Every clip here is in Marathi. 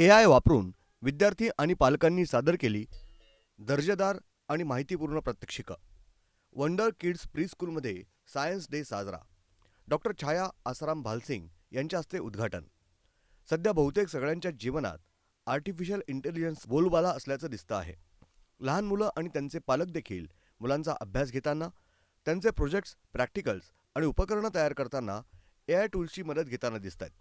AI वापरून विद्यार्थी आणि पालकांनी सादर केली दर्जेदार आणि माहितीपूर्ण प्रात्यक्षिकं. वंडर किड्स प्रीस्कूलमध्ये सायन्स डे साजरा. डॉक्टर छाया आसाराम भालसिंग यांच्या हस्ते उद्घाटन. सध्या बहुतेक सगळ्यांच्या जीवनात आर्टिफिशियल इंटेलिजन्स बोलबाला असल्याचं दिसतं आहे. लहान मुलं आणि त्यांचे पालक देखील मुलांचा अभ्यास घेताना, त्यांचे प्रोजेक्ट्स, प्रॅक्टिकल्स आणि उपकरणं तयार करताना AI टूल्सची मदत घेताना दिसत आहेत.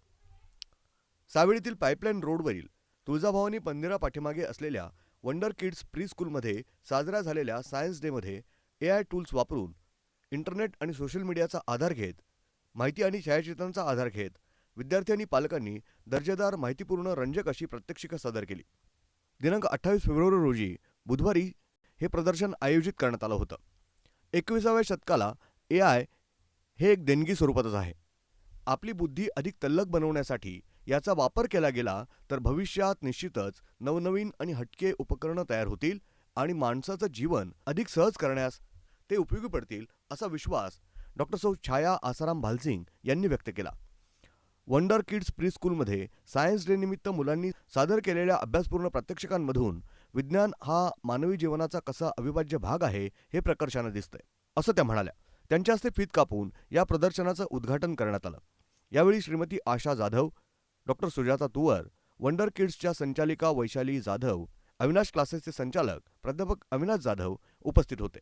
सावेळीतील पाईपलाईन रोडवरील तुळजाभवानी मंदिरापाठीमागे असलेल्या वंडर किड्स प्रीस्कूलमध्ये साजऱ्या झालेल्या सायन्स डेमध्ये AI टूल्स वापरून इंटरनेट आणि सोशल मीडियाचा आधार घेत, माहिती आणि छायाचित्रांचा आधार घेत विद्यार्थी आणि पालकांनी दर्जेदार, माहितीपूर्ण, रंजक अशी प्रात्यक्षिकं सादर केली. दिनांक 28 फेब्रुवारी रोजी बुधवारी हे प्रदर्शन आयोजित करण्यात आलं होतं. 21व्या शतकाला AI हे एक देणगी स्वरूपातच आहे. आपली बुद्धी अधिक तल्लख बनवण्यासाठी याचा वापर केला गेला तर भविष्यात निश्चितच नवनवीन आणि हटके उपकरणं तयार होतील आणि माणसाचं जीवन अधिक सहज करण्यास ते उपयोगी पडतील असा विश्वास डॉक्टर सौ छाया आसाराम भालसिंग यांनी व्यक्त केला. वंडर किड्स प्रीस्कूलमध्ये सायन्स डे निमित्त मुलांनी सादर केलेल्या अभ्यासपूर्ण प्रात्यक्षिकांमधून विज्ञान हा मानवी जीवनाचा कसा अविभाज्य भाग आहे हे प्रकर्षानं दिसतंय, असं त्या म्हणाल्या. त्यांच्या हस्ते फीत कापून या प्रदर्शनाचं उद्घाटन करण्यात आलं. यावेळी श्रीमती आशा जाधव, डॉक्टर सुजाता तुवर, वंडर किड्सच्या संचालिका वैशाली जाधव, अविनाश क्लासेसचे संचालक प्राध्यापक अविनाश जाधव उपस्थित होते.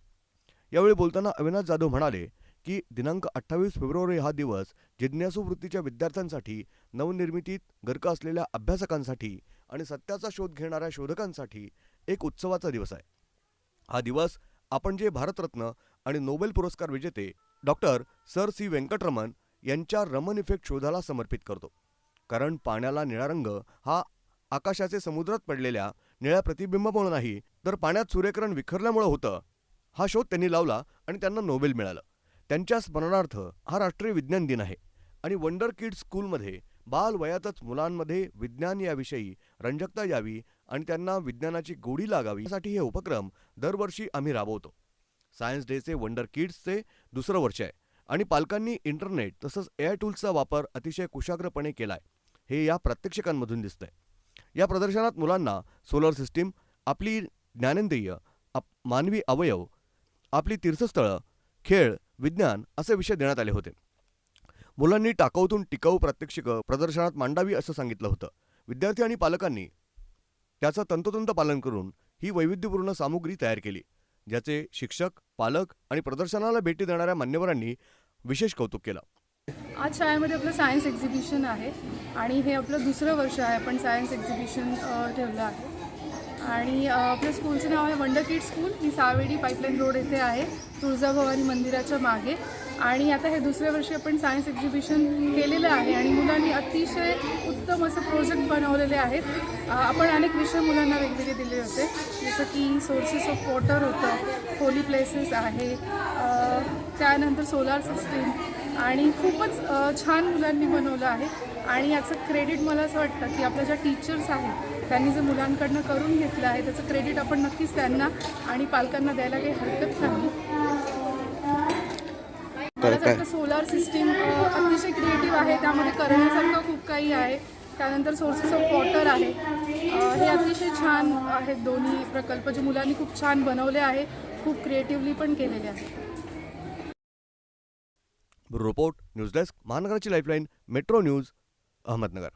यावेळी बोलताना अविनाश जाधव म्हणाले की दिनांक 28 फेब्रुवारी हा दिवस जिज्ञासू वृत्तीच्या विद्यार्थ्यांसाठी, नवनिर्मितीत गर्क असलेल्या अभ्यासकांसाठी आणि सत्याचा शोध घेणाऱ्या शोधकांसाठी एक उत्सवाचा दिवस आहे. हा दिवस आपण जे भारतरत्न आणि नोबेल पुरस्कार विजेते डॉक्टर सर सी व्यंकटरमण यांच्या रमन इफेक्ट शोधाला समर्पित करतो. कारण पाण्याला निळा रंग हा आकाशाचे समुद्रात पडलेल्या निळ्या प्रतिबिंबामुळे नाही, तर पाण्यात सूर्यकिरण विखरल्यामुळे होतं. हा शोध त्यांनी लावला आणि त्यांना नोबेल मिळालं. त्यांच्या स्मरणार्थ हा राष्ट्रीय विज्ञान दिन आहे आणि वंडर किड्स स्कूलमध्ये बालवयातच मुलांमध्ये विज्ञान याविषयी रंजकता यावी आणि त्यांना विज्ञानाची गोडी लागावी यासाठी हे उपक्रम दरवर्षी आम्ही राबवतो. सायन्स डेचे वंडर किड्सचे दुसरं वर्ष आहे आणि पालकांनी इंटरनेट तसंच AI टूल्सचा वापर अतिशय कुशाग्रपणे केलाय हे या प्रात्यक्षिकांमधून दिसतंय. या प्रदर्शनात मुलांना सोलर सिस्टीम, आपली ज्ञानेंद्रिय, मानवी अवयव, आपली तीर्थस्थळं, खेळ, विज्ञान असे विषय देण्यात आले होते. मुलांनी टाकाऊतून टिकाऊ प्रात्यक्षिकं प्रदर्शनात मांडावी असं सांगितलं होतं. विद्यार्थी आणि पालकांनी त्याचं तंतोतंत पालन करून ही वैविध्यपूर्ण सामुग्री तयार केली, ज्याचे शिक्षक, पालक आणि प्रदर्शनाला भेटी देणाऱ्या मान्यवरांनी विशेष कौतुक केलं. आज शाळेमध्ये आपलं सायन्स एक्झिबिशन आहे आणि हे आपलं दुसरं वर्ष आहे. आपण सायन्स एक्झिबिशन ठेवलं आहे आणि आपल्या स्कूलचं नाव आहे वंडर किड्स स्कूल. ही सावेडी पाईपलाईन रोड येथे आहे, तुळजाभवानी मंदिराच्या मागे. आणि आता हे दुसऱ्या वर्षी आपण सायन्स एक्झिबिशन केलेलं आहे आणि मुलांनी अतिशय उत्तम असं प्रोजेक्ट बनवलेले आहेत. आपण अनेक विषय मुलांना वेगवेगळे दिले होते, जसं की सोर्सेस ऑफ वॉटर होतं, होली प्लेसेस आहे, त्यानंतर सोलार सिस्टीम आणि खूपच छान मुलांनी बनवलं आहे. आणि याचं क्रेडिट मला असं वाटतं की आपल्या ज्या टीचर्स आहेत त्यांनी जे मुलांकडनं करून घेतलं आहे त्याचं क्रेडिट आपण नक्कीच त्यांना आणि पालकांना द्यायला काही हरकत नाही. मला वाटतं सोलार सिस्टीम अतिशय क्रिएटिव्ह आहे, त्यामध्ये करण्यासारखं खूप काही आहे. त्यानंतर सोर्सेस ऑफ वॉटर आहे, हे अतिशय छान आहेत. दोन्ही प्रकल्प जे मुलांनी खूप छान बनवले आहे, खूप क्रिएटिव्हली पण केलेले आहे. रिपोर्ट न्यूज डेस्क, महानगराची लाईफलाईन, मेट्रो न्यूज, अहमदनगर.